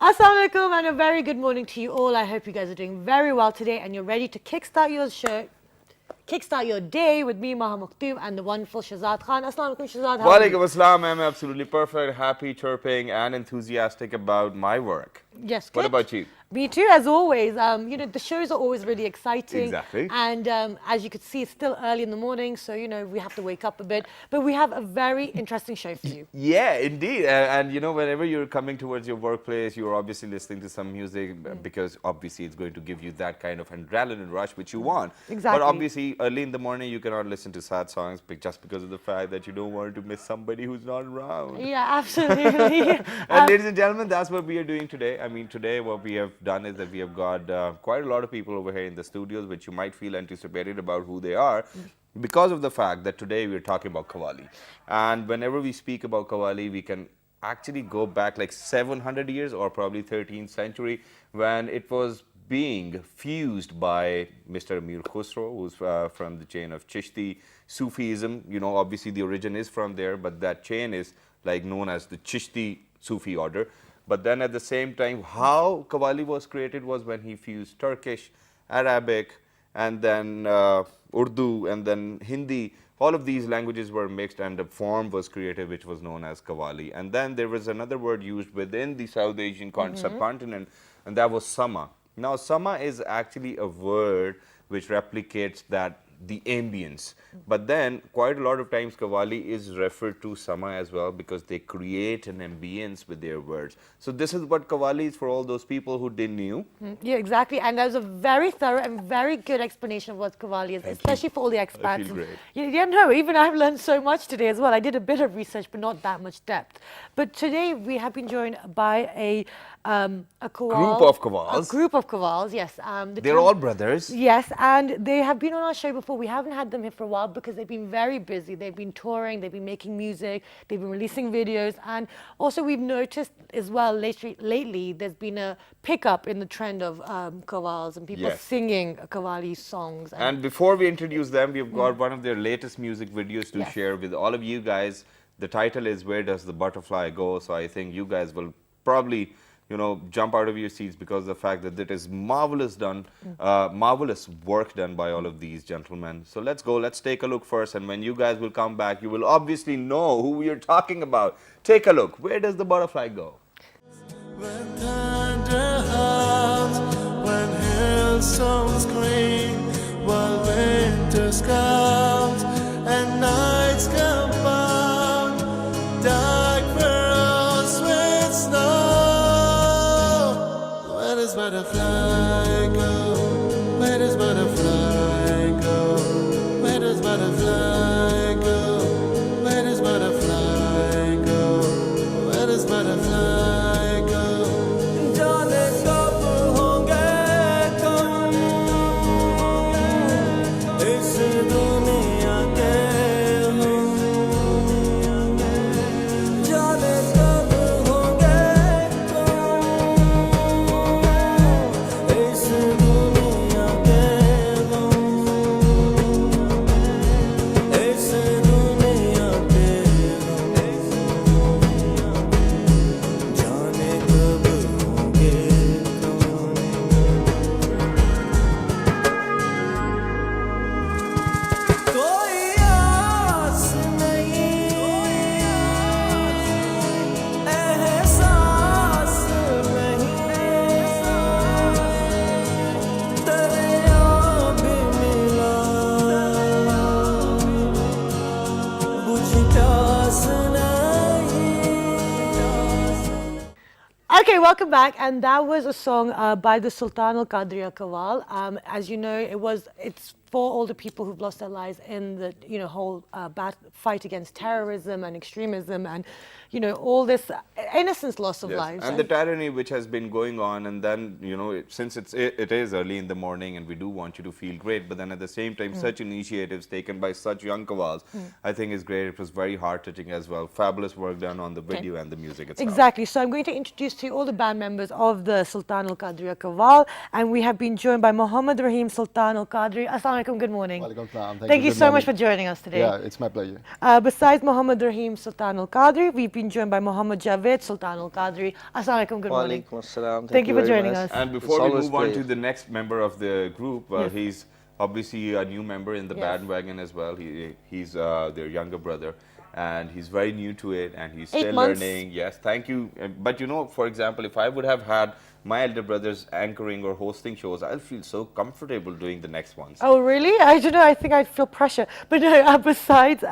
Assalamu alaikum and a very good morning to you all. I hope you guys are doing very well today and you're ready to kickstart your day with me, Maha Mukhtoom, and the wonderful Shahzad Khan. Assalamu alaikum, Shahzad. How are you? Walaikum assalam. I'm absolutely perfect, happy, chirping, and enthusiastic about my work. Yes, good. What about you? Me too, as always. The shows are always really exciting. Exactly. And as you could see, it's still early in the morning, so, we have to wake up a bit. But we have a very interesting show for you. Yeah, indeed. And whenever you're coming towards your workplace, you're obviously listening to some music because obviously it's going to give you that kind of adrenaline rush which you want. Exactly. But obviously, early in the morning, you cannot listen to sad songs just because of the fact that you don't want to miss somebody who's not around. Yeah, absolutely. And ladies and gentlemen, that's what we are doing today. I mean, today what we have done is that we have got quite a lot of people over here in the studios, which you might feel anticipated about who they are, because of the fact that today we're talking about Qawwali. And whenever we speak about Qawwali, we can actually go back like 700 years or probably 13th century when it was being fused by Mr. Amir Khusro, who's from the chain of Chishti Sufism. Obviously the origin is from there, but that chain is like known as the Chishti Sufi order. But then at the same time, how Qawwali was created was when he fused Turkish, Arabic, and then Urdu, and then Hindi. All of these languages were mixed and a form was created which was known as Qawwali. And then there was another word used within the South Asian subcontinent, and that was Sama. Now, Sama is actually a word which replicates the ambience. But then quite a lot of times Qawwali is referred to Sama as well because they create an ambience with their words. So this is what Qawwali is for all those people who didn't know. Yeah, exactly. And that was a very thorough and very good explanation of what Qawwali is, especially for all the expats. I feel great. Yeah, no, even I've learned so much today as well. I did a bit of research, but not that much depth. But today we have been joined by a Qawwal, Group of Qawwals. A group of Qawwals, yes. They're all brothers. Yes, and they have been on our show before. We haven't had them here for a while because they've been very busy. They've been touring, they've been making music, they've been releasing videos. And also we've noticed as well lately there's been a pickup in the trend of Qawwals and people singing Qawwali songs. And before we introduce them, we've got one of their latest music videos to share with all of you guys. The title is Where Does the Butterfly Go? So I think you guys will probably jump out of your seats because of the fact that it is marvelous work done by all of these gentlemen. So let's go, let's take a look first, and when you guys will come back, you will obviously know who we are talking about. Take a look. Where does the butterfly go? When thunder howls, when hailstones scream, while winter scowls and nights compound, dark pearls with snow. Where does butterfly go? Where does butterfly go? Where does butterfly go? Where does butterfly go? Where does butterfly go? जाने कब होंगे तुम इस दुनिया के हो जाने कब होंगे तुम इस दुनिया के हो इस दुनिया के जाने कब होंगे कोई आस नहीं एहसास नहीं दरिया भी मिला बुझी प्यास नहीं Okay, welcome back. And that was a song by the Sultan Al Qadriya Qawwal. As you know, it's for all the people who've lost their lives in the whole fight against terrorism and extremism and all this innocence loss of lives. And the tyranny which has been going on, and then since it is early in the morning and we do want you to feel great, but then at the same time such initiatives taken by such young Qawwals, I think is great. It was very heart touching as well. Fabulous work done on the video and the music itself. Exactly. So I'm going to introduce to you all the band members of the Sultan Al Qadriya Qawwal, and we have been joined by Muhammad Rahim Sultan Al Qadri. Assalamu Assalamu alaikum, good morning. Walaikum salam. Thank you Good so much for morning. joining us today. Yeah, it's my pleasure. Besides Muhammad Rahim Sultan Al Qadri, we've been joined by Muhammad Javed Sultan Al Qadri. Assalamu alaikum, good morning. Walaikum assalam. Thank you for very joining much. us. And It's before we always move on to great. the next member of the group, Yes. he's obviously a new member in the Yes. bandwagon as well. He's their younger brother, and he's very new to it, and he's 8 still months. learning. Yes, thank you. But you know, for example, if I would have had my elder brothers anchoring or hosting shows, I'll feel so comfortable doing the next ones. Oh, really? I don't know. I think I'd feel pressure. But no, besides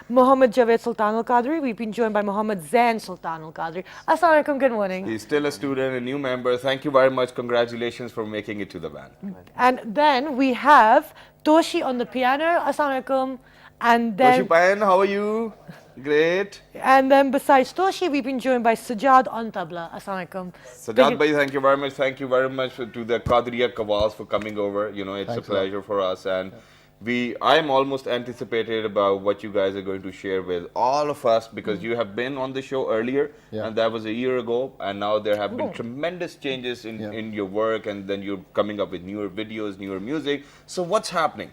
Muhammad Javed Sultan Al Qadri, we've been joined by Muhammad Zain Sultan Al Qadri. Assalamu alaikum, good morning. He's still a student, a new member. Thank you very much. Congratulations for making it to the band. And then we have Toshi on the piano. Assalamu alaikum. And then, Toshi Payan, how are you? Great. and then besides Toshi, we've been joined by Sajad on tabla. Assalamu alaikum. Sajjad bhai, thank you very much. Thank you very much to the Qadriya Qawwals for coming over. You know, it's Thanks a a lot. pleasure for us. And I'm almost anticipated about what you guys are going to share with all of us, because you have been on the show earlier, Yeah. and that was a year ago. And now there have been Oh. tremendous changes Yeah. in your work, and then you're coming up with newer videos, newer music. So what's happening?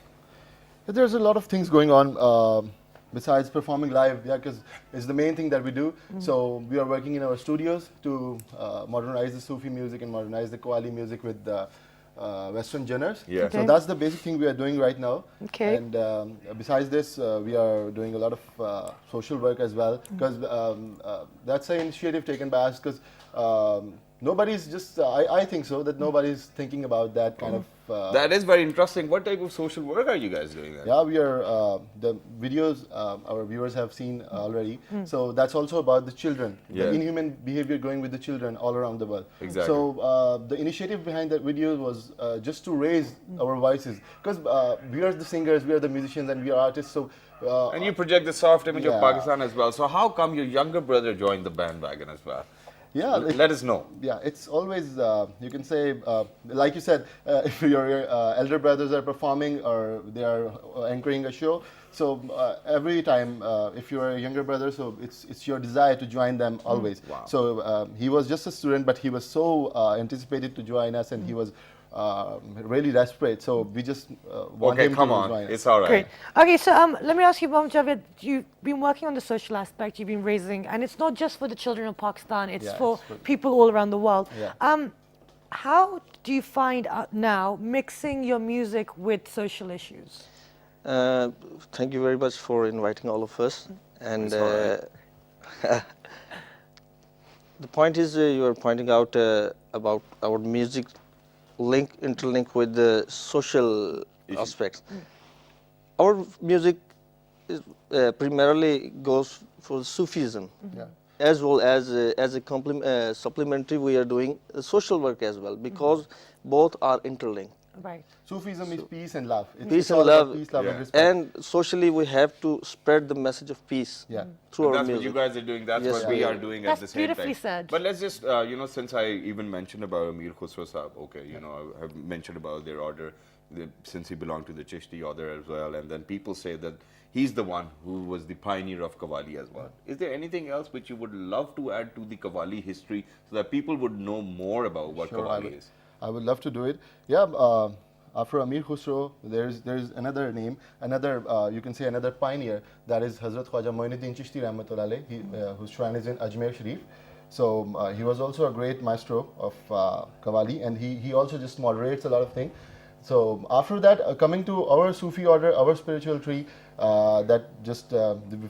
There's a lot of things going on besides performing live, yeah, because it's the main thing that we do. So we are working in our studios to modernize the Sufi music and modernize the Qawwali music with Western genres. Yeah. Okay. So that's the basic thing we are doing right now. Okay. And besides this, we are doing a lot of social work as well, because that's an initiative taken by us, because nobody's just, I think so, that nobody's thinking about that kind of. That is very interesting. What type of social work are you guys doing then? Yeah, we are, the videos our viewers have seen already. So that's also about the children, Yeah. the inhuman behavior going with the children all around the world. Exactly. So the initiative behind that video was just to raise our voices, because we are the singers, we are the musicians, and we are artists. So And you project the soft image of Yeah. Pakistan as well. So how come your younger brother joined the bandwagon as well? yeah, Let us know. Yeah, it's always, you can say, like you said, if your elder brothers are performing or they are anchoring a show, so every time, if you're a younger brother, so it's your desire to join them always. Wow. So he was just a student, but he was so anticipated to join us, and he was really desperate. So we just want Okay, him come to on. join us. It's all right. Great. Okay, so let me ask you, Muhammad Javed, you've been working on the social aspect, you've been raising, and it's not just for the children of Pakistan, it's Yeah, for it's for- people all around the world. Yeah. How do you find now mixing your music with social issues? Thank you very much for inviting all of us. And It's all the point is, you are pointing out about our music interlink with the social Issues. aspects. Our music is, primarily goes for Sufism. Yeah. As well as a supplementary, we are doing social work as well, because both are interlinked. Right. Sufism is peace and love. It's Peace all and about love. Peace, love, Yeah. and respect. And socially, we have to spread the message of peace Yeah. through And our that's what music. you guys are doing. That's Yes, what we yeah. are doing That's at the same time. beautifully said. But let's just, since I even mentioned about Amir Khusro Saab, okay, I have mentioned about their order, since he belonged to the Chishti order as well, and then people say that he's the one who was the pioneer of Qawwali as well. Is there anything else which you would love to add to the Qawwali history so that people would know more about what Sure, Qawwali is? I would love to do it. Yeah, after Amir Khusro, there's another name, another you can say another pioneer, that is Hazrat Khwaja Moinuddin Chishti Rahmatullah Alayh, whose shrine is in Ajmer Sharif. So he was also a great maestro of Qawwali, and he also just moderates a lot of things. So after that, coming to our Sufi order, our spiritual tree, that just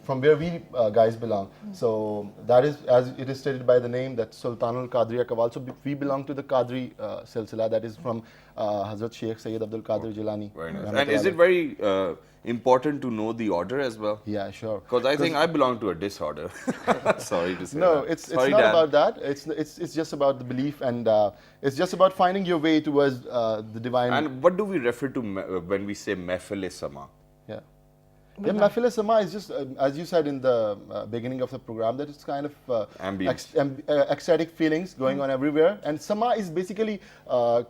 from where we guys belong. So that is, as it is stated by the name, that Sultanul Qadriya Qawwal. So we belong to the Qadri silsila, that is from Hazrat Sheikh Sayyid Abdul Qadir Jilani. Very nice. Rahmatullah And is it alayh. very important to know the order as well? Yeah, sure. Because I think I belong to a disorder. Sorry to say No, that. it's Sorry, not Dan. about that. It's just about the belief, and it's just about finding your way towards the divine. And what do we refer to when we say Mehfil-e-Sama? Yeah. Yeah, Mahfil Sama is just, as you said in the beginning of the program, that it's kind of Ambience. ecstatic feelings going on everywhere. And Sama is basically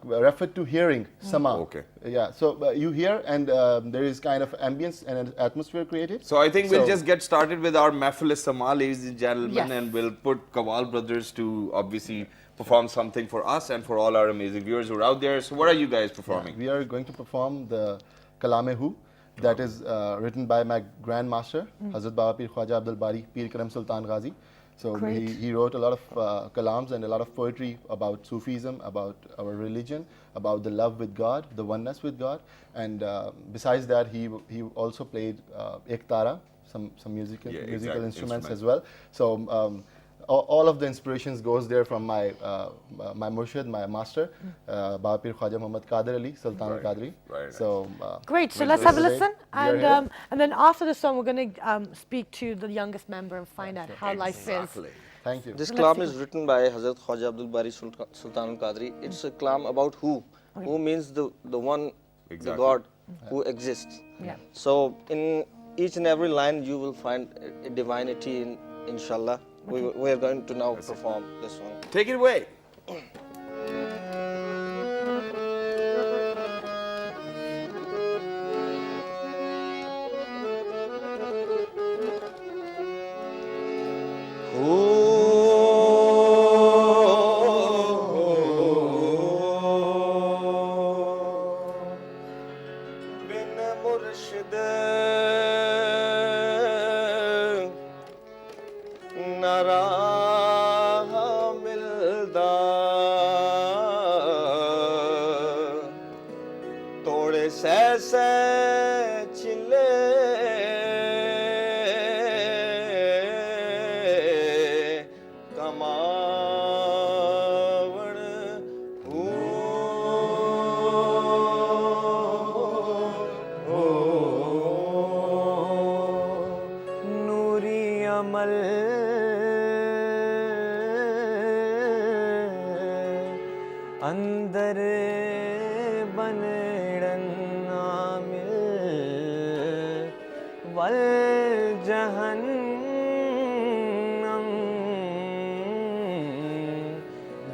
referred to hearing, Sama. Okay. Yeah, so you hear, and there is kind of ambience and an atmosphere created. So I think we'll So- just get started with our Mehfil-e-Sama, ladies and gentlemen, Yes. and we'll put Qawwal brothers to obviously perform something for us and for all our amazing viewers who are out there. So what are you guys performing? We are going to perform the Kalame-Hu, that is written by my grandmaster, Hazrat Baba Pir Khwaja Abdul Bari Pir Karam Sultan Ghazi. So Great. he wrote a lot of kalams and a lot of poetry about Sufism, about our religion, about the love with God, the oneness with God. And besides that, he also played ek tara, some musical Yeah, musical exact instruments as instrument. well. So all of the inspirations goes there from my my murshid, my master, Baba Pir Khwaja Muhammad Qadir Ali Sultan Right, Qadri. right. So Great. So Well, let's so have a today listen, we are and here. and then after the song, we're going to speak to the youngest member and find out how life is. Exactly. thank you. This Let's kalam see. is written by Hazrat Khwaja Abdul Bari Sultan al-Qadri. It's a kalam about who. Who means the one, the Exactly. God who exists. Yeah. So in each and every line you will find a divinity in, inshallah. We are going to now perform this one. Take it away. बिन मुर्शिद न राह मिलदा तोड़े सै चिले कमावण नूरी अमल अंदर बनड़न आमिल वल जहन्नम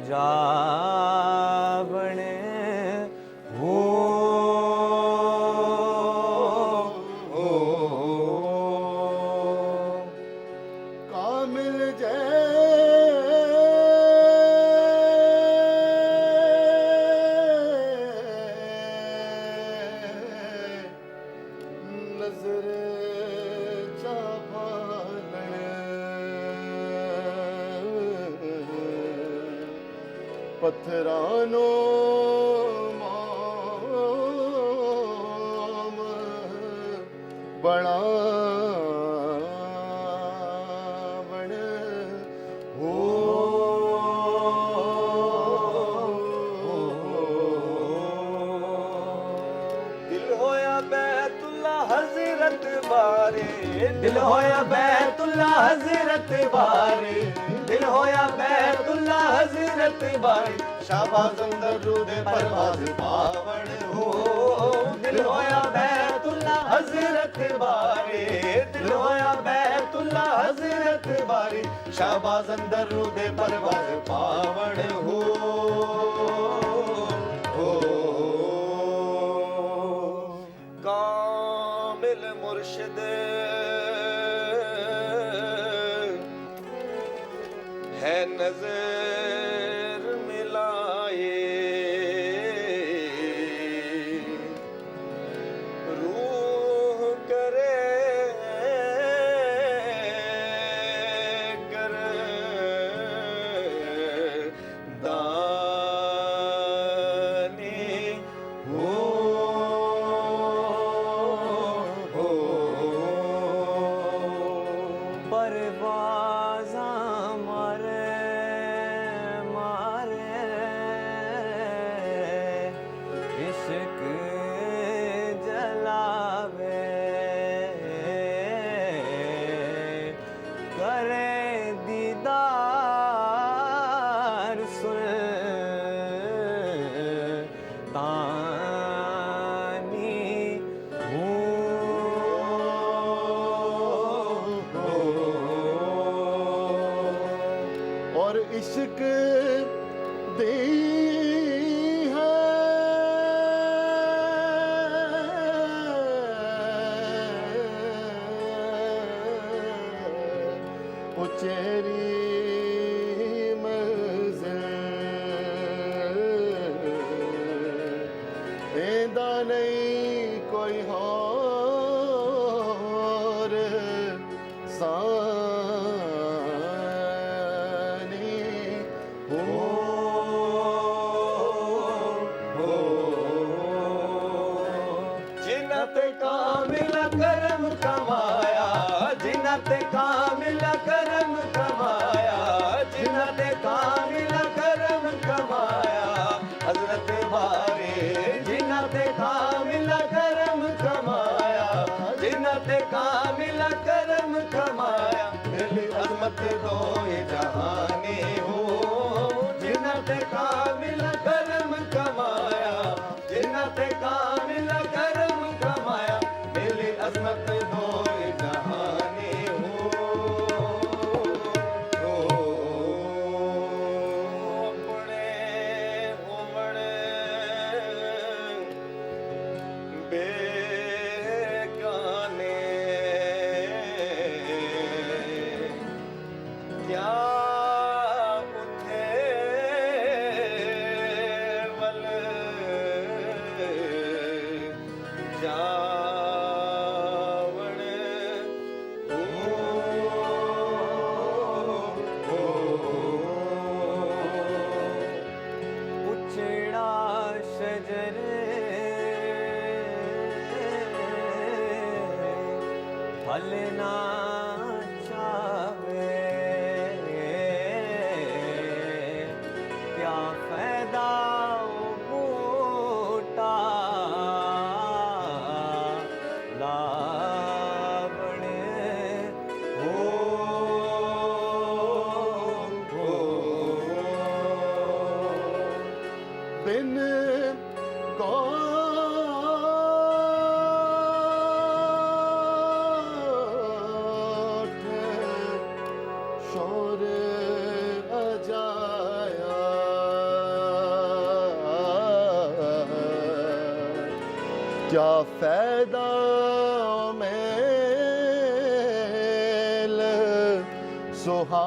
जावण हो कामिल नजर पत्थरानो माम बनावण हो दिल होया बैतुल्ला हजरत बारे दिल होया बैतुल्ला हजरत बारे दिल होया बैतुल्ला हजरत बारे शाहबाज अंदर रूदे परवाज पावण हो दिल होया बैतुल्ला हजरत बारे दिल होया बैतुल्ला हजरत बारे शाहबाज अंदर रूदे परवाज पावण हो कामिल मुर्शिद है नजर मिलाए रूह करे कर दाने परवाज़ा मारे मारे इश्क जलावे करे दीदार सुल्तानी और इश्क दे है उचेरी मंजिल एदा नहीं कोई कोई और सानी हो जिन्नत कामिल करम कमाया जिन्नत कामिल करम कमाया जिन्नत कामिल करम कमाया हजरत बारे जिन्नत कामिल करम कमाया जिन्नत कामिल करम कमाया दिल अजमत दो जहानी हो जिन्नत कामिल करम कमाया जिन्नत कामिल करम कमाया दिल अजमत दो जहानी हो अपने उमड़े बेगाने क्या उठे वल जावण उछड़ा शजर फल ना चावे क्या फायदा बूटा लावण बिन कोठ शोर अजाया क्या फायदा मेल सुहावण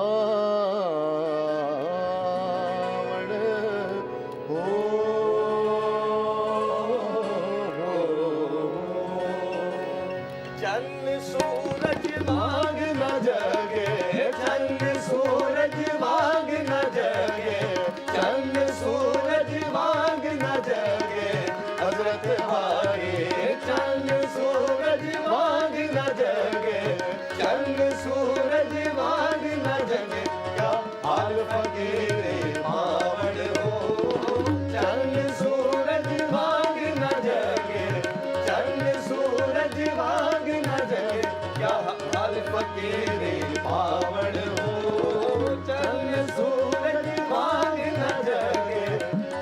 चंद सूरज मांग न जगे चंद सूरज मांग न जगे चंद सूरज मांग न जगे हजरत भाई चंद सूरज मांग न जगे चंद सूरज मांग न जगे क्या हाल फकीर पावड़ हो चंद सूरज मांग न जगे चंद सूरज मांग न जगे क्या हाल फकीर पावड़ हो चंद सूरज मांग न जगे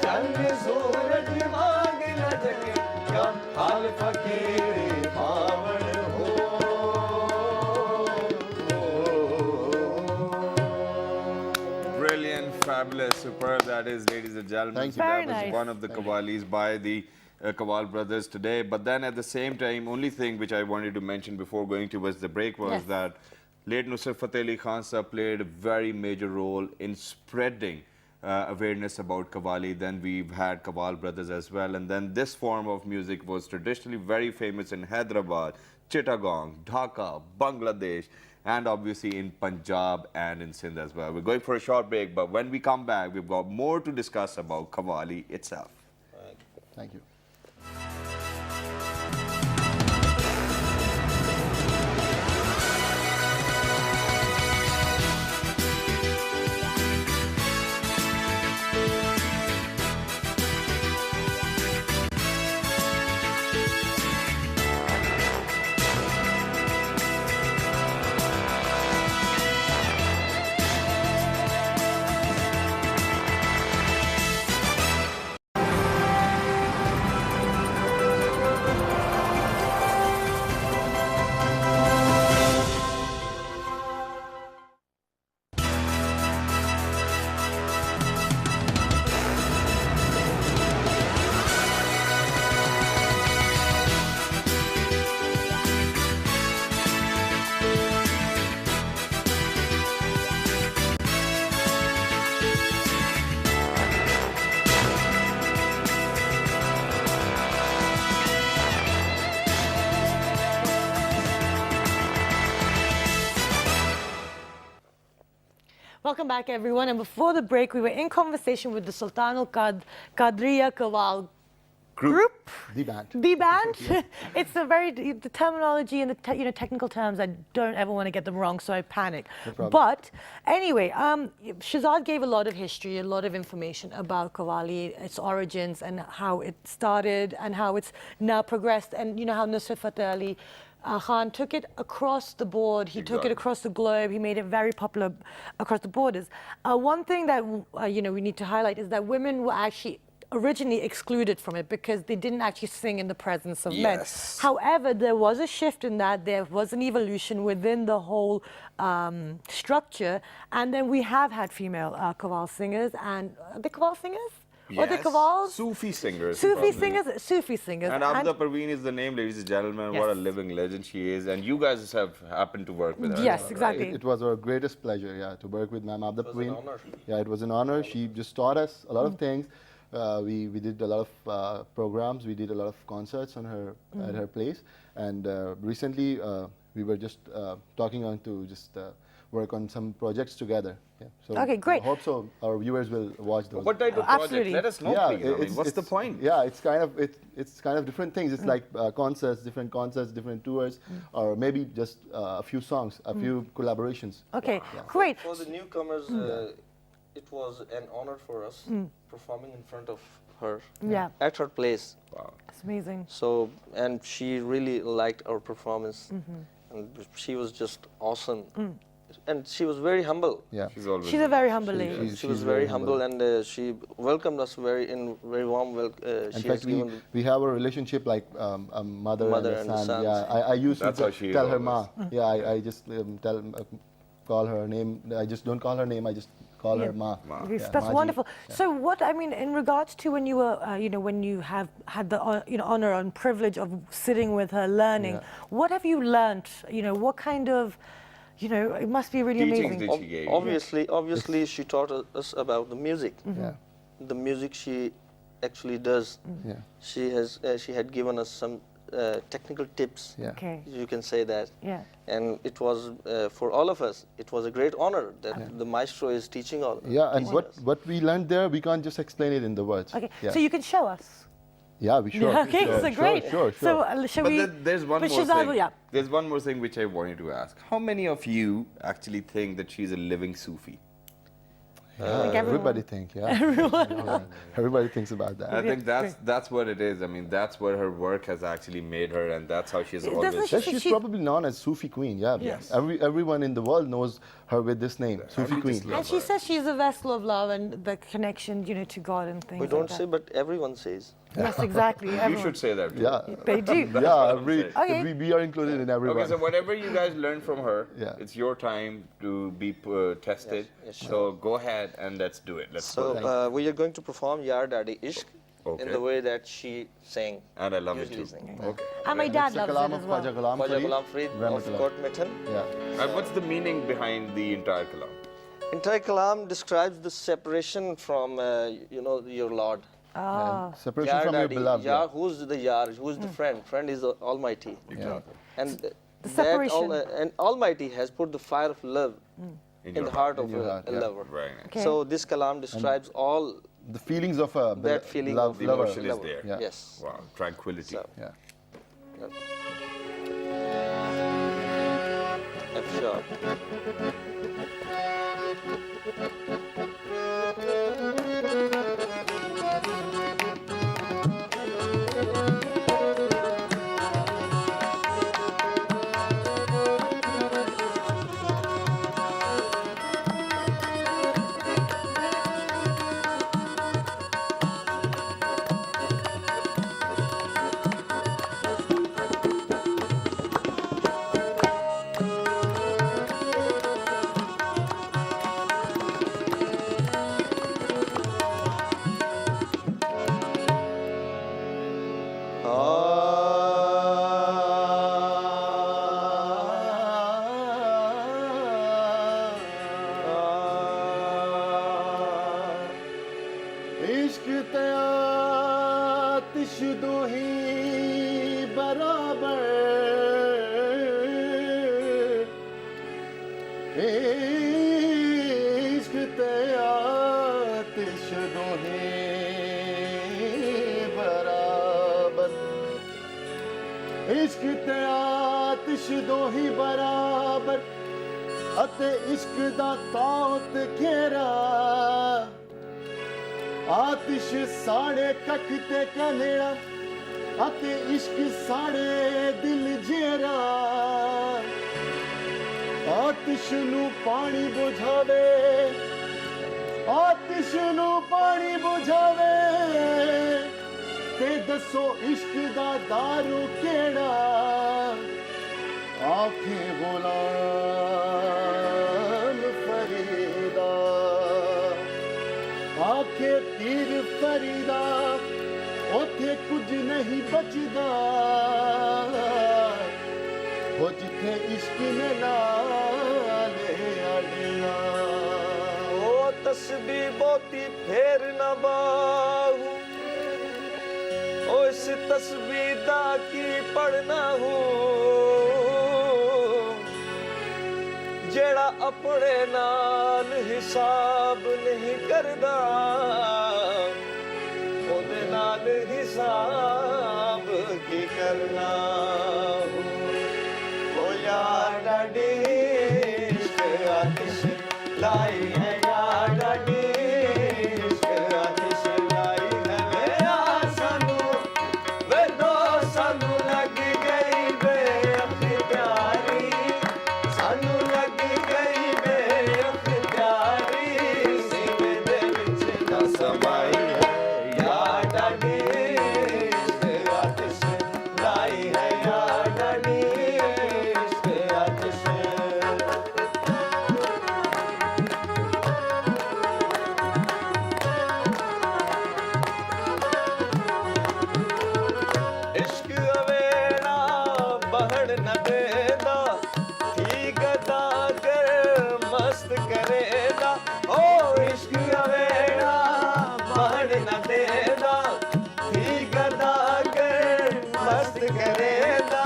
चंद सूरज मांग न जगे क्या हाल फकीर पावड़ हो Brilliant, fabulous, superb. That is, ladies and gentlemen. Thank So you. Very that was nice. one of the Qawwalis by the Qawwal brothers today. But then at the same time, only thing which I wanted to mention before going towards the break was Yes. that late Nusrat Fateh Ali Khan Sahab played a very major role in spreading awareness about Qawwali. Then we've had Qawwal brothers as well. And then this form of music was traditionally very famous in Hyderabad, Chittagong, Dhaka, Bangladesh, and obviously in Punjab and in Sindh as well. We're going for a short break, but when we come back, we've got more to discuss about Qawwali itself. Thank you. Welcome back, everyone. And before the break, we were in conversation with the Sultan Qadriya Qawwal group. The band. The band. It's a very the terminology and the technical terms. I don't ever want to get them wrong, so I panic. problem. But anyway, Shahzad gave a lot of history, a lot of information about Qawwali, its origins, and how it started, and how it's now progressed, and how Nusrat Fateh Ali Khan took it across the board. He took it Exactly. across the globe. He made it very popular across the borders. One thing that we need to highlight is that women were actually originally excluded from it because they didn't actually sing in the presence of men. Yes. However, there was a shift in that. There was an evolution within the whole structure, and then we have had female Qawwal singers, and the Qawwal singers. Or the Qawwals? Sufi singers. Sufi probably. singers. And Abda Parveen is the name, ladies and gentlemen. What a Yes. living legend she is. And you guys have happened to work with her. Yes, right? exactly. It was our greatest pleasure, yeah, to work with Ma'am Abda was an Parveen. honor. Yeah, it was an honor. She just taught us a lot of things. We did a lot of programs. We did a lot of concerts on her at her place. And recently, we were just talking on to just work on some projects together. Yeah. So Okay, great. I hope so. Our viewers will watch those. What type of project? Absolutely. Let us know, please. I mean, what's the point? Yeah, it's kind of different things. It's like concerts, different tours, or maybe just a few songs, a few collaborations. Okay, great. For the newcomers, it was an honor for us performing in front of her Yeah, at her place. Wow. it's amazing. So, and she really liked our performance, and she was just awesome. And she was very humble. Yeah. She's always. She's a very humble lady. She was very humble, and she welcomed us very warm. In She has fact, given we have a relationship like a mother, Mother and and a the son. sons. Yeah, I used That's to how she is tell her ma. always. Yeah, I just call her name. I just don't call her name. I just call her ma. Yes, Yeah, that's Maji. wonderful. So, what I mean, in regards to when you were, when you have had the, honor and privilege of sitting with her, learning, Yeah. what have you learnt? What kind of, it must be really Teachings amazing. did she gave you? obviously, she taught us about the music. Yeah, The music she actually does. yeah, She had given us some technical tips. yeah. Okay. You can say that. Yeah. And it was for all of us. It was a great honor that the maestro is teaching all. Yeah, and teaching us. what we learned there, we can't just explain it in the words. Okay. Yeah, So you can show us. yeah, we sure. Okay. sure, So great. Sure, sure. So shall But we? there's one but more Shahzad, thing. yeah. There's one more thing which I wanted to ask. How many of you actually think that she's a living Sufi? Like everyone. Everybody think, yeah. Yeah, everybody thinks about that. I think that's what it is. I mean, that's what her work has actually made her, and that's how she's Doesn't always. she- Yeah, she's probably known as Sufi Queen, yeah. Yes. Everyone in the world knows her with this name, Sufi we Queen. just love And she says she's a vessel of love and the connection, to God and things We don't like say, that. but everyone says. Yes, exactly. You Everyone. should say that. Too. Yeah, They do. yeah. what I'm saying. Okay. We are included in everyone. Okay, so whatever you guys learn from her, Yeah. it's your time to be tested. Yes, So go ahead and let's do it. Let's So go. we are going to perform Yar Daddy Ishq Okay. in the way that she sang. And I love it usually too. sing. Okay. And my dad It's a loves kalam it of as well. Khwaja Ghulam Khwaja Farid, Ghulam Farid of Rahmatullah. Kot Mithun. Yeah. And what's the meaning behind the entire kalam? Entire kalam describes the separation from, your Lord. Ah. And separation from your Daddy, beloved. Yar, Yeah. who's the Yar? Who's the friend? Friend is the Almighty. Exactly. And The separation. and Almighty has put the fire of love in your the heart of In your a heart, yeah. lover. Very nice. Okay. So this kalam describes all The feelings of a that feeling love, of The lover. emotion is lover. there. Yeah. Yes. Wow, tranquility. So, Yeah. F sharp. इश्क त्यातिश दो ही बराबर ਦੋਹੇ ਬਰਾਬਰ ਇਸ਼ਕ ਤੇ ਆਤਿਸ਼ ਦੋਹੀ ਬਰਾਬਰ ਅਤੇ ਇਸ਼ਕ ਦਾ ਤਾਉਤ ਘੇਰਾ ਆਤਿਸ਼ ਸਾੜੇ ਕੱਖ ਤੇ ਕਨੇੜਾ ਅਤੇ ਇਸ਼ਕ ਸਾੜੇ ਦਿਲ ਜੇਰਾ ਆਤਿਸ਼ ਨੂੰ ਪਾਣੀ ਬੁਝਾਵੇ ਆਤਿਸ਼ ਨੂੰ ਪਾਣੀ ਬੁਝਾਵੇ ਤੇ ਦੱਸੋ ਇਸ਼ਕ ਦਾ ਦਾਰੂ ਕਿਹੜਾ ਆਖੇ ਗੁਲਾਮ ਫਰੀਦਾ ਆਖੇ ਪੀਰ ਫਰੀਦਾ ਉੱਥੇ ਕੁਝ ਨਹੀਂ ਬਚਦਾ ਉਹ ਜਿੱਥੇ ਇਸ਼ਕ ਨੇ ਲਾਲੇ ਅੜਿਆ ਉਹ ਤਸਬੀਹ ਬਹੁਤੀ ਫੇਰ ਨਾ ਬਾਹੂ ਉਹ ਇਸ ਤਸਬੀਹ ਦਾ ਕੀ ਪੜਨਾ ਹੋ ਜਿਹੜਾ ਆਪਣੇ ਨਾਲ ਹਿਸਾਬ ਨਹੀਂ ਕਰਦਾ ਉਹਦੇ ਨਾਲ ਹਿਸਾਬ ਕੀ ਕਰਨਾ ਹੋ ਉਹ ਯਾਰ ਡਾਡੀ ਇਸ਼ਕ ਆਤਿਸ਼ ਲਾਈ ਹੈ ਯਾਰ ਡਾਡੀ ਇਸ਼ਕ ਆਤਿਸ਼ ਲਾਈ ਹੈ ਵੇ ਆ ਸਾਨੂੰ ਵੇ ਦੋ ਸਾਨੂੰ ਲੱਗ ਗਈ ਬੇਅਖਤਿਆਰੀ ਸਾਨੂੰ ਲੱਗ ਗਈ ਬੇਅਖਤਿਆਰੀ ਸੀਨੇ ਦੇ ਵਿੱਚ ਨਾ ਸਮਾਈ ਹੈ ਯਾਰ ਡਾਡੀ ਇਸ਼ਕ ਆਤਿਸ਼ ਲਾਈ ਹੈ ਯਾਰ ਡਾਡੀ ਇਸ਼ਕ ਆਤਿਸ਼ इश्क अवेड़ा बहड़ न देदा थी गदा कर मस्त करेदा ओ इश्क अवेड़ा बहड़ न देदा थी गदा कर मस्त करेदा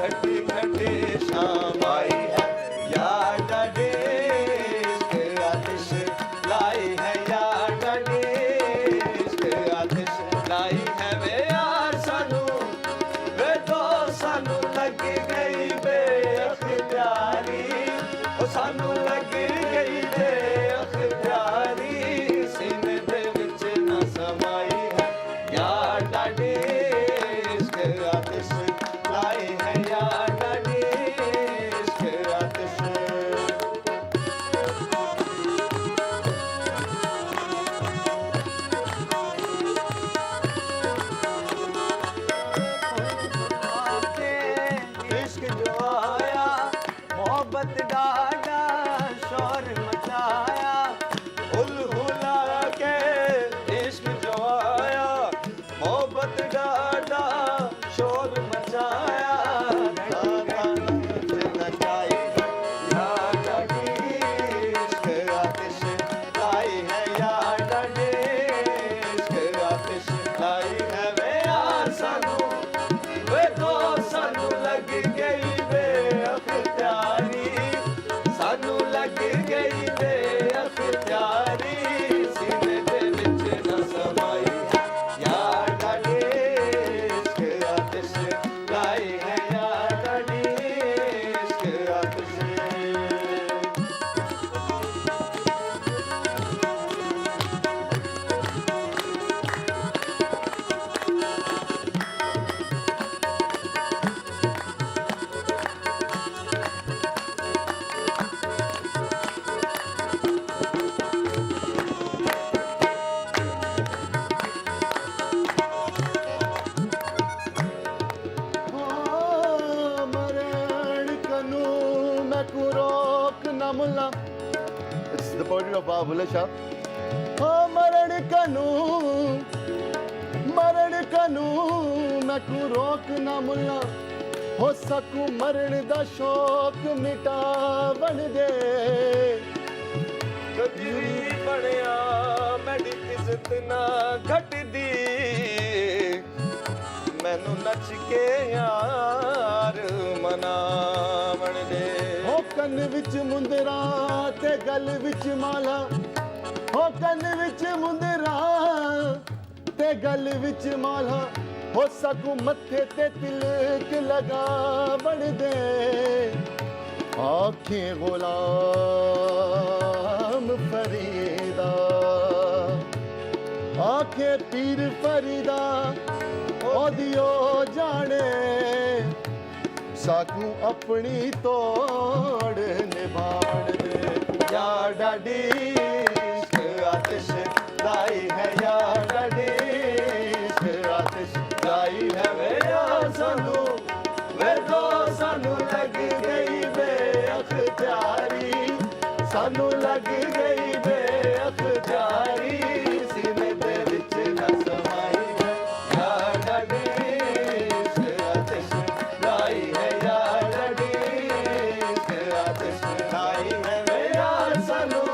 घटी घटी शाम आई है यार डाडी इश्क आतिश लाई है यार डाडी इश्क आतिश लाई है वे यार सानू वे तो सानू लग गई बेअख्तियारी ओ सानू लग गई बेअख्तियारी सीने दे विच ना समाई है यार डाडी इश्क आतिश लाई है यार डाडी इश्क आतिश इश्क जो आया मोहब्बत डाडा शोर मचाया उल हुला के इश्क जो आया मोहब्बत डाडा शोर मचाया नचाई यार डाडी इश्क आतिश लाई है यार डाडी इश्क आतिश लाई है वे यार सानू वे तो सानू लग गई बेअख्तियारी सानू लग गई बेअख्तियारी सीने दे विच ना समाई है यार डाडी इश्क आतिश लाई है यार डाडी इश्क आतिश ਮਰਨ ਕਨੂੰ ਮੈਂ ਕੋ ਰੋਕ ਨਾ ਮੁੱਲਾ it's the poetry of Bulleh Shah ਓ ਮਰਨ ਕਨੂੰ ਮੈਂ ਕੋ ਰੋਕ ਨਾ ਮੁੱਲਾ ਹੋ ਸਕੂ ਮਰਨ ਦਾ ਸ਼ੌਕ ਮਿਟਾਵਣ ਦੇ ਕਦੀ ਵੀ ਬਣਿਆ ਮੇਰੀ ਇੱਜ਼ਤ ਨਾ ਘਟਦੀ ਮੈਨੂੰ ਨੱਚ ਕੇ ਯਾਰ ਮਨਾਵਣ ਦੇ ਉਹ ਕੰਨ ਵਿੱਚ ਮੁੰਦਰਾ ਤੇ ਗਲ ਵਿੱਚ ਮਾਲਾ ਹੋ ਕੰਨ ਵਿੱਚ ਮੁੰਦਰਾ ਤੇ ਗਲ ਵਿੱਚ ਮਾਲਾ ਹੋ ਸਕੂ ਮੱਥੇ ਤੇ ਤਿਲਕ ਲਗਾ ਬਣਦੇ ਆਖੇ ਗੁਲਾਮ ਫਰੀਦਾ ਆਖੇ ਪੀਰ ਫਰੀਦਾ ਉਹਦੀਓ ਜਾਣੇ ਸਾਕੂ ਆਪਣੀ ਤੋੜ ਨਿਭਾਣ ਦੇ ਯਾ ਡਾਡੀ ਇਸ਼ਕ ਆਤਿਸ਼ ਲਾਈ ਹੈ ਯਾ ਡਾਡੀ ਇਸ਼ਕ ਆਤਿਸ਼ ਲਾਈ ਹੈ ਵੇ ਯਾ ਸਾਨੂੰ ਵੇ ਦੋ ਸਾਨੂੰ ਲੱਗ ਗਈ ਬੇਅਖਤਿਆਰੀ ਸਾਨੂੰ ਲੱਗ ਗਈ ਬੇਅਖਤਿਆਰੀ ਸੀਨੇ ਦੇ ਵਿੱਚ ਨਾ ਸਮਾਈ ਹੈ ਯਾ ਡਾਡੀ ਇਸ਼ਕ ਆਤਿਸ਼ ਲਾਈ ਹੈ ਯਾ ਡਾਡੀ ਇਸ਼ਕ ਆਤਿਸ਼ ਲਾਈ ਹੈ ਵੇ ਯਾਰ ਸਾਨੂੰ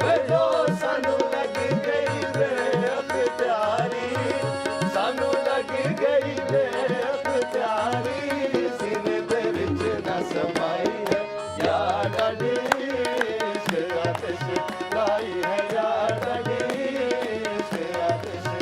ਵੇ ਦੋ ਸਾਨੂੰ ਲੱਗ ਗਈ ਬੇਅਖਤਿਆਰੀ ਸਾਨੂੰ ਲੱਗ ਗਈ ਬੇਅਖਤਿਆਰੀ ਸੀਨੇ ਦੇ ਵਿੱਚ ਨਾ ਸਮਾਈ ਹੈ ਯਾ ਡਾਡੀ ਇਸ਼ਕ ਆਤਿਸ਼ ਲਾਈ ਹੈ ਯਾ ਡਾਡੀ ਇਸ਼ਕ ਆਤਿਸ਼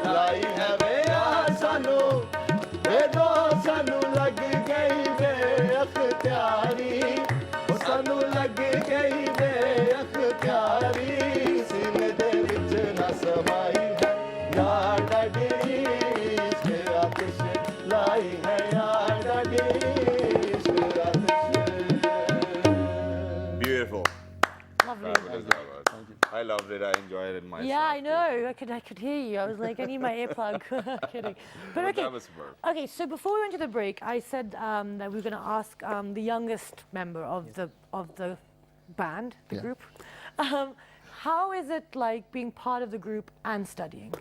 ਲਾਈ ਹੈ ਵੇ ਯਾਰ ਸਾਨੂੰ ਵੇ ਦੋ ਸਾਨੂੰ ਲੱਗ ਗਈ ਬੇਅਖਤਿਆਰੀ ਉਹ ਸਾਨੂੰ ਲੱਗ ਗਈ ਬੇਅਖਤਿਆਰੀ ਸੀਨੇ ਦੇ ਵਿੱਚ ਨਾ ਸਮਾਈ ਹੈ ਯਾ ਡਾਡੀ ਇਸ਼ਕ ਆਤਿਸ਼ ਲਾਈ ਹੈ ਯਾ ਡਾਡੀ ਇਸ਼ਕ ਆਤਿਸ਼ Beautiful. Lovely. Fabulous, Robert. I loved it. I enjoyed it myself. Yeah, I know. I could hear you. I was like, I need my earplug. Kidding. But okay. That was superb. Okay, so before we went to the break, I said that we were going to ask the youngest member of the band, the Yeah. group, how is it like being part of the group and studying?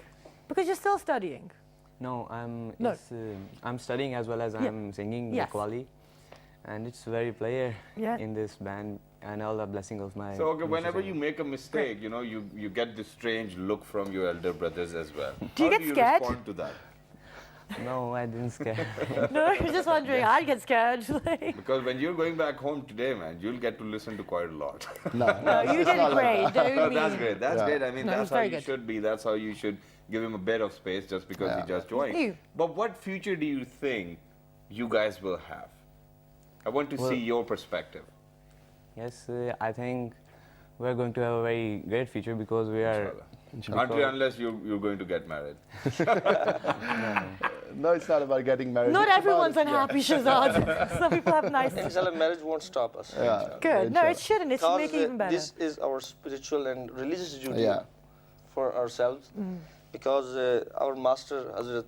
Because you're still studying. No, No. I'm studying as well as Yeah. I'm singing Yes. the qawwali, and it's very player Yeah. in this band, and all the blessing of my. So okay, whenever musician. you make a mistake, you know, you get this strange look from your elder brothers as well. Do you How get do you scared? respond to that? No, I didn't scare. No, you're just wondering. I'd get scared. Like, Because when you're going back home today, man, you'll get to listen to quite a lot. No, no, you did great. Don't No, mean. that's great. That's Yeah. great. I mean, No, he's that's how very you good. should be. That's how you should give him a bit of space just because he Yeah. just joined. new. But what future do you think you guys will have? I want to Well- see your perspective. Yes, I think we're going to have a very great future because we are. Until unless you're going to get married. no, it's not about getting married. Not It's everyone's about, unhappy, Shazad. Some people have nice. Inshallah, marriage won't stop us. Yeah. Good. No, inshallah. it shouldn't. It should make it Because even better. this is our spiritual and religious duty Yeah. for ourselves. Because our master, Hazrat,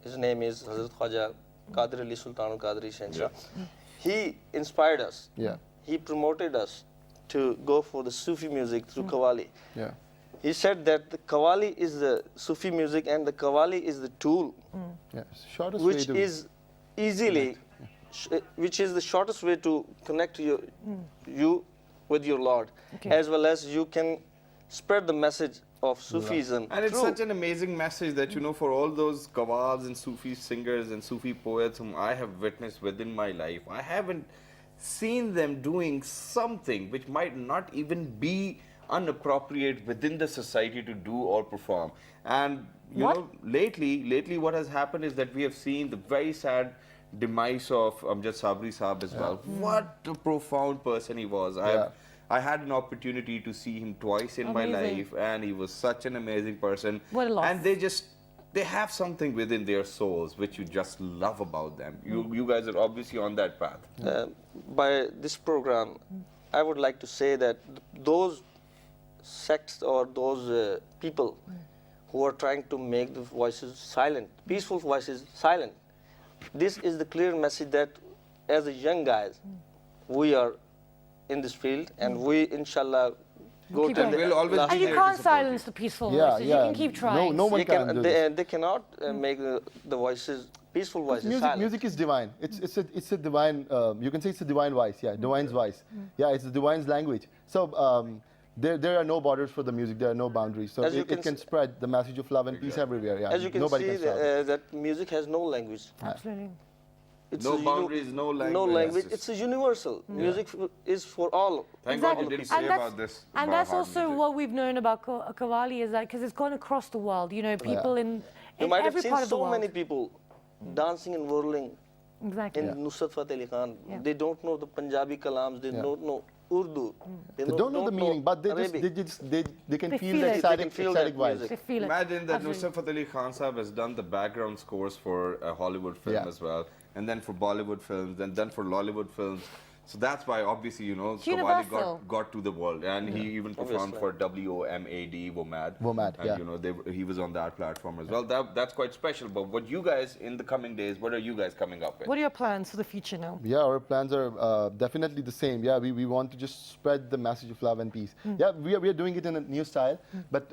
his name is Hazrat Khwaja Qadir Ali Sultan al-Qadri Shenshah. He inspired us. Yeah. He promoted us to go for the Sufi music through Qawwali. Yeah. He said that the Qawwali is the Sufi music and the Qawwali is the tool Yeah. Shortest way which to is easily, which is the shortest way to connect you with your Lord, Okay. as well as you can spread the message of Sufism. And it's through- such an amazing message that, you know, for all those qawwals and Sufi singers and Sufi poets whom I have witnessed within my life, I haven't seen them doing something which might not even be unappropriate within the society to do or perform. And, you What? know, lately what has happened is that we have seen the very sad demise of Amjad Sabri Saab as well. What a profound person he was. I had an opportunity to see him twice in my Amazing. life, and he was such an amazing person. What a loss. And they have something within their souls which you just love about them. You guys are obviously on that path. By this program, I would like to say that those sects or those people who are trying to make the voices silent, peaceful voices silent, this is the clear message that as a young guys, we are in this field, and we, inshallah, go Keep to going. the We'll always last be And you here to can't support you. silence the peaceful Yeah, voices. yeah. You can keep trying. No one they, can do this. they cannot make the voices, peaceful voices, Music, silent. music is divine. It's a divine. You can say it's a divine voice. Yeah, divine's voice. Yeah, it's the divine's language. So there are no borders for the music. There are no boundaries. So As you it can can s- spread the message of love and peace everywhere. Yeah, As you can nobody see, can stop it. that music has no language. Absolutely. It's No a uni- boundaries, no language. No language. Yes, It's a universal. Music is for all. Thank God Exactly. you didn't And say that's- about this. And about that's hard also music. what we've known about Qawwali is that because it's gone across the world. You know, people You in might have every seen part of the so world. many people dancing and whirling Exactly. in Nusrat Fateh Ali Khan. Yeah. They don't know the Punjabi kalams. They don't know Urdu. They don't know the meaning, but they Arabic. they can They feel feel the it. ecstatic, They can feel ecstatic that vibes. music. They feel it. Imagine that Absolutely. Nusrat Fateh Ali Khan Sahib has done the background scores for a Hollywood film Yeah. as well, and then for Bollywood films, and then for Lollywood films. So that's why, obviously, you know, It's Qawwali universal. got to the world, and he even performed for WOMAD, WOMAD. WOMAD, and yeah. you know, he was on that platform as well. That's quite special. But what you guys in the coming days, what are you guys coming up with? What are your plans for the future now? Yeah, our plans are definitely the same. Yeah, we want to just spread the message of love and peace. Yeah, we are doing it in a new style, but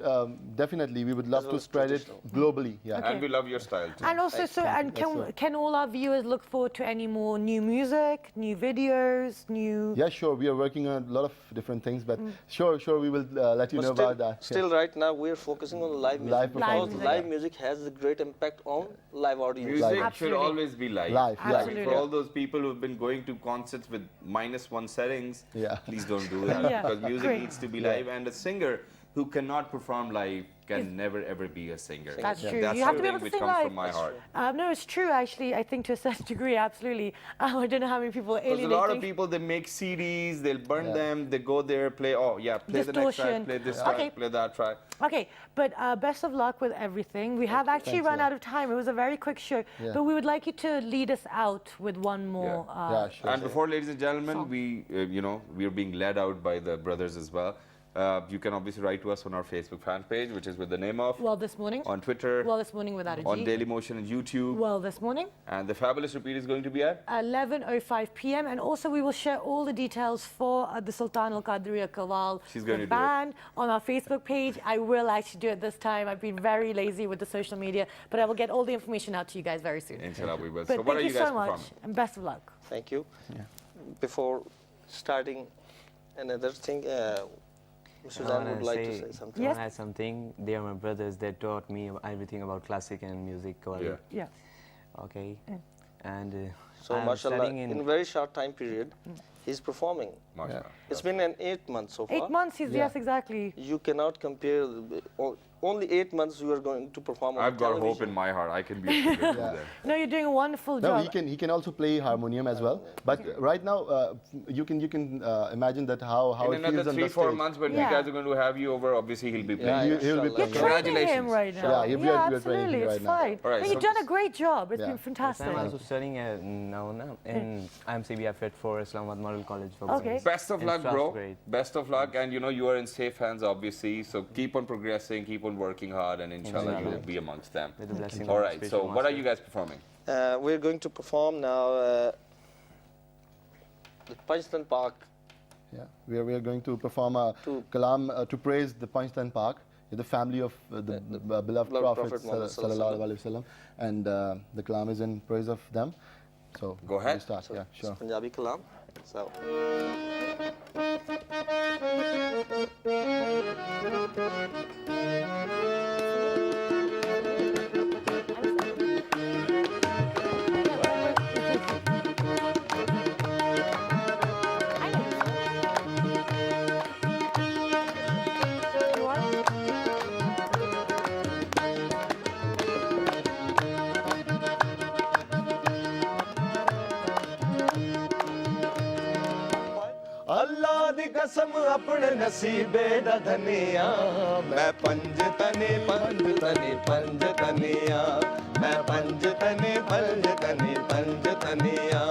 definitely we would love well to as spread it globally. Yeah. And we love your style too. And also, can all our viewers look forward to any more new music, new videos, new? Yeah, sure. We are working on a lot of different things, but sure, we will let you But know still, about that. still right now we're focusing on live music. Live because performance. live music has a great impact on live audience. Music should Absolutely. always be live. Live, I mean, Absolutely. for all those people who've been going to concerts with -1 settings, Yeah. please don't do that Yeah. because music Great. needs to be live, and a singer who cannot perform live can never ever be a singer. That's true. That's You have to be something able to which sing comes live. from my heart. No, it's true. Actually, I think to a certain degree, absolutely. I don't know how many people are Because a alienating. lot of people, they make CDs, they'll burn Yeah. them, they go there, play, oh yeah, play the next Distortion. track, play this Yeah. track, Okay. play that track. Okay, but best of luck with everything. We have actually Thanks a run lot. out of time. It was a very quick show, Yeah. but we would like you to lead us out with one more. Yeah, sure. And before, ladies and gentlemen, we are being led out by the brothers as well. You can obviously write to us on our Facebook fan page, which is with the name of, Well, this morning. on Twitter, Well, this morning without a G. on Dailymotion and YouTube. Well, this morning. And the fabulous repeat is going to be at 11:05 p.m. And also, we will share all the details for the Sultan Al Qadriya Qawwal, She's going the to do it. band, on our Facebook page. I will actually do it this time. I've been very lazy with the social media, but I will get all the information out to you guys very soon. Inshallah we will. But So what thank are you you guys so much, performing? and best of luck. Thank you. Before starting another thing, Mr. I Zan wanna would like to say something. Yes. I wanna add something. They are my brothers. They taught me everything about classic and music. Qawwali. Yeah. Yeah. Okay. And So, I'm mashallah, studying in in a very short time period, he's performing. MashaAllah. It's been an 8 months so far. 8 months, yes, exactly. You cannot compare. Only 8 months you are going to perform on I've got television. hope in my heart. I can be a singer too Yeah. then. No, you're doing a wonderful No, job. he can also play harmonium as well. But right now, you can imagine that how In it another feels on the 3-4 stage. months when Yeah. we guys are going to have you over, obviously he'll be playing. Yeah, he'll be inshallah. playing. You're training him Congratulations. right now. Yeah, we are training absolutely. him It's right now. fine. All right, No, so you've done a great job. It's Yeah. been fantastic. I'm also studying now in IMCB Fit for Islamabad Model College for Okay. Boys. Best of In luck, bro. 12th grade. Best of luck, and you are in safe hands, obviously. So keep on progressing, keep on working hard, and inshallah you will be amongst them. With the blessing All of right. So spiritual what are master. you guys performing? We're going to perform now the Pakistan Park. Yeah, we are going to perform a To- kalam to praise the Panjtan Park, the family of the beloved Prophet Muhammad sallallahu alaihi wasallam, and the kalam is in praise of them. So Go ahead. we start. Yeah, sure. Punjabi Kalam. So. ਅੱਲਾ ਦੀ ਕਸਮ ਆਪਣੇ ਨਸੀਬੇ ਦਾ ਧਨੀਆ ਮੈਂ ਪੰਜ ਤਨੇ ਪੰਜ ਤਨੀਆ ਮੈਂ ਪੰਜ ਤਨੇ ਪੰਜ ਤਨੀਆ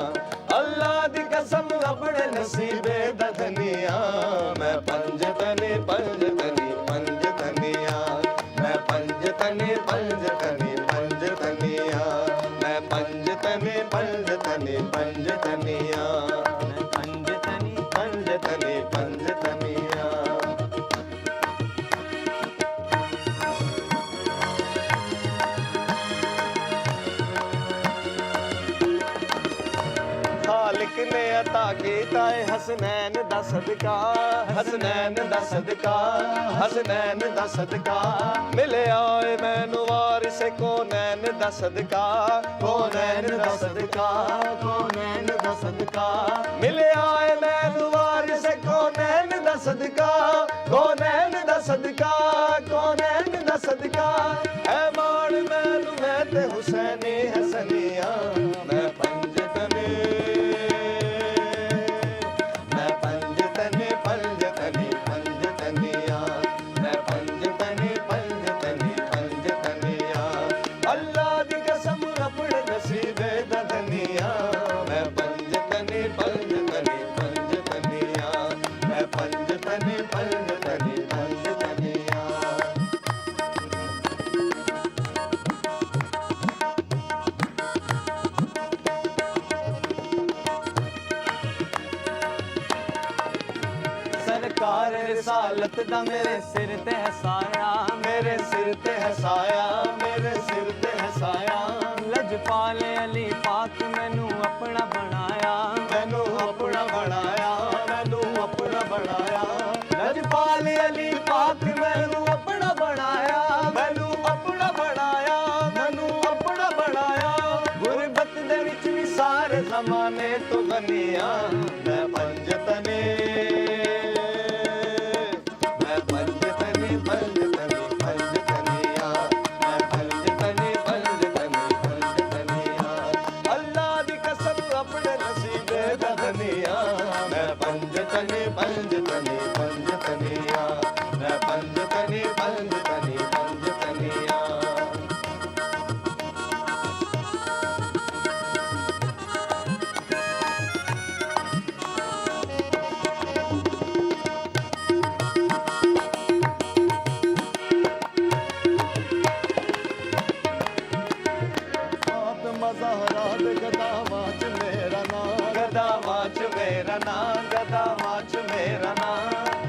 ਅੱਲਾ ਦੀ ਕਸਮ ਆਪਣੇ ਨਸੀਬੇ ਦਾ ਧਨੀਆ ਮੈਂ ਪੰਜ ਤਨੇ ਪੰਜ ਤਨੀਆ ਮੈਂ ਪੰਜ ਤਨੇ ਪੰਜ ਤਨੀਆ ਮੈਂ ਪੰਜ ਤਨੇ ਪੰਜ ਤਨੀਆ तनी पंज तनिया खालिक ने अता कीता है हसनैन दा सदका हसनैन दा सदका हसनैन दा सदका मिले आए मैनू वारिस कोनैन दा सदका कोनैन दा सदका कोनैन दा सदका मिले आए मैनू वारिस कोनैन दा सदका कोनैन दा सदका कोनैन दा सदका ऐ मान मैनू मैं ते हुसैनी हसनिया मैं पंज तने सरकार रिसालत दा मेरे सिर ते हसाया मेरे सिर ते हसाया मेरे सिर ते हसाया लजपाल अली पाक मैनू अपना बनाया मैनू अपना बनाया मैनू अपना बनाया लजपाल अली पाक मैनू अपना बनाया मैनू अपना बनाया मैनू अपना बनाया गुरबत दे विच भी सारे जमाने तो बनिया मैं पंज तने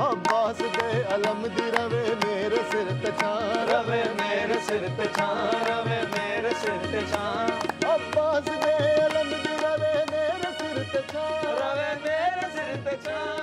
अब्बास दे अलम दी रवे मेरे सिर ते छां रवे मेरे सिर ते छां रवे मेरे सिर ते छां अब्बास दे अलम दी रवे मेरे सिर ते छां रवे मेरे सिर ते छां